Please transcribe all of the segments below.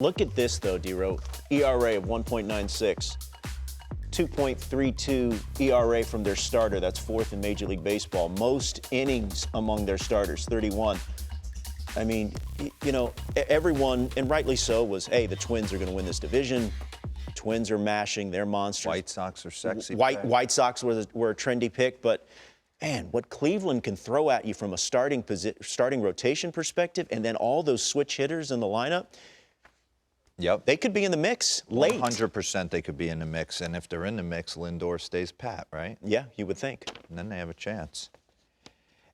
Look at this, though, DeRosa. ERA of 1.96. 2.32 ERA from their starter. That's fourth in Major League Baseball. Most innings among their starters, 31. I mean, you know, everyone, and rightly so, was, hey, the Twins are going to win this division. Twins are mashing. They're monsters. White Sox are sexy. White Sox were a trendy pick, but man, what Cleveland can throw at you from a starting rotation perspective, and then all those switch hitters in the lineup. Yep. They could be in the mix late. 100% they could be in the mix. And if they're in the mix, Lindor stays pat, right? Yeah, you would think. And then they have a chance.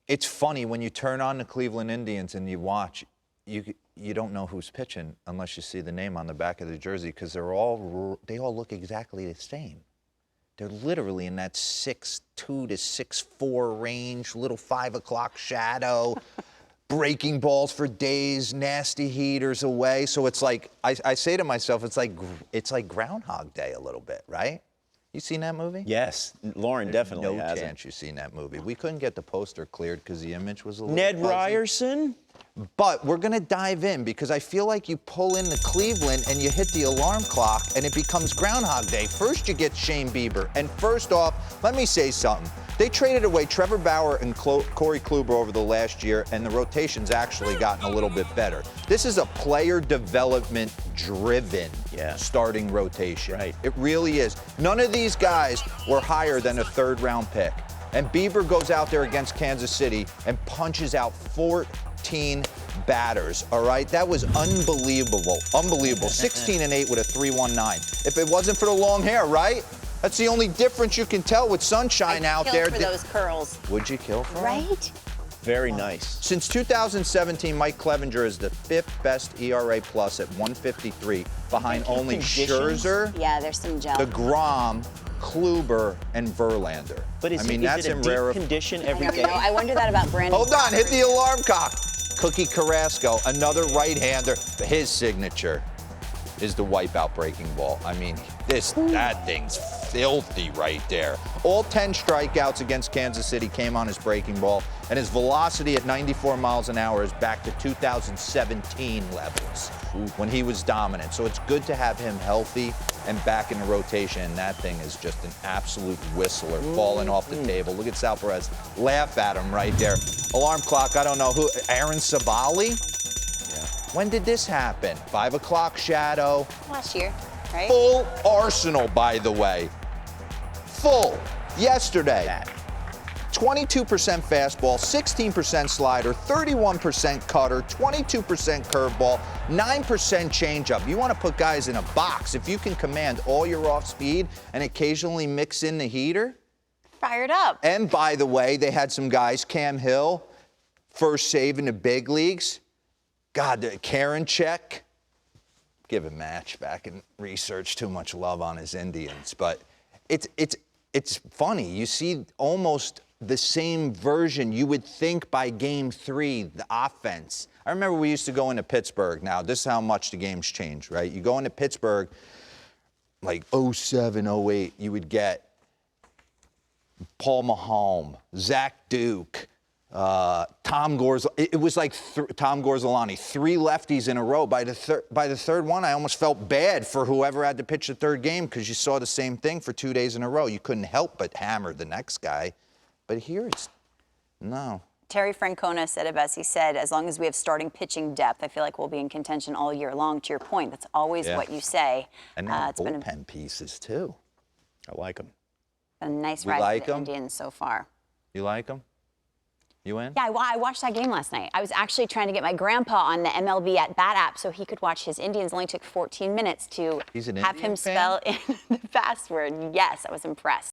It's funny, when you turn on the Cleveland Indians and you watch, you don't know who's pitching unless you see the name on the back of the jersey, because they all look exactly the same. They're literally in that 6'2" to 6'4" range, little 5 o'clock shadow. Breaking balls for days, nasty heaters away. So it's like, I say to myself, it's like Groundhog Day a little bit, right? You seen that movie? Yes, Lauren definitely has. No chance you've seen that movie. We couldn't get the poster cleared because the image was a little Ned fuzzy. Ryerson? But we're going to dive in because I feel like you pull into Cleveland and you hit the alarm clock and it becomes Groundhog Day. First you get Shane Bieber. And first off, let me say something. They traded away Trevor Bauer and Corey Kluber over the last year, and the rotation's actually gotten a little bit better. This is a player development-driven starting rotation. Right. It really is. None of these guys were higher than a third-round pick. And Bieber goes out there against Kansas City and punches out 14 batters, all right? That was unbelievable, unbelievable. 16-8 with a 3.19. If it wasn't for the long hair, right? That's the only difference you can tell with sunshine out there. I'd kill for those curls. Would you kill for them? Right? Very nice. Since 2017, Mike Clevenger is the 5th best ERA plus at 153, behind only Scherzer, Yeah, there's some gel. DeGrom, Kluber, and Verlander. But is that's it in a deep rare condition every day? I wonder that about Brandon. Hold on, hit the alarm clock. Cookie Carrasco, another right-hander. His signature is the wipeout breaking ball. I mean, that thing's filthy right there. All 10 strikeouts against Kansas City came on his breaking ball, and his velocity at 94 miles an hour is back to 2017 levels when he was dominant. So it's good to have him healthy and back in the rotation, and that thing is just an absolute whistler, falling off the table. Look at Sal Perez. Laugh at him right there. Alarm clock, I don't know who, Aaron Savali? When did this happen? 5 o'clock shadow. Last year, right? Full arsenal, by the way. Full. Yesterday. 22% fastball, 16% slider, 31% cutter, 22% curveball, 9% changeup. You want to put guys in a box. If you can command all your off speed and occasionally mix in the heater. Fired up. And by the way, they had some guys, Cam Hill, first save in the big leagues. God, Karinchak, give a match back and research, too much love on his Indians. But it's funny. You see almost the same version you would think by game 3, the offense. I remember we used to go into Pittsburgh. Now, this is how much the game's changed, right? You go into Pittsburgh, like 07, 08, you would get Paul Maholm, Zach Duke, Tom Gorz. It was like Tom Gorzolani, 3 lefties in a row. By the third one, I almost felt bad for whoever had to pitch the third game because you saw the same thing for 2 days in a row. You couldn't help but hammer the next guy. But here it's no. Terry Francona said it best. He said, as long as we have starting pitching depth, I feel like we'll be in contention all year long. To your point, that's always what you say. And now bullpen pieces, too. I like them. A nice ride for the Indians so far. You like them? You in? Yeah, I watched that game last night. I was actually trying to get my grandpa on the MLB at Bat app so he could watch his Indians. It only took 14 minutes to have him spell in the password. Yes, I was impressed.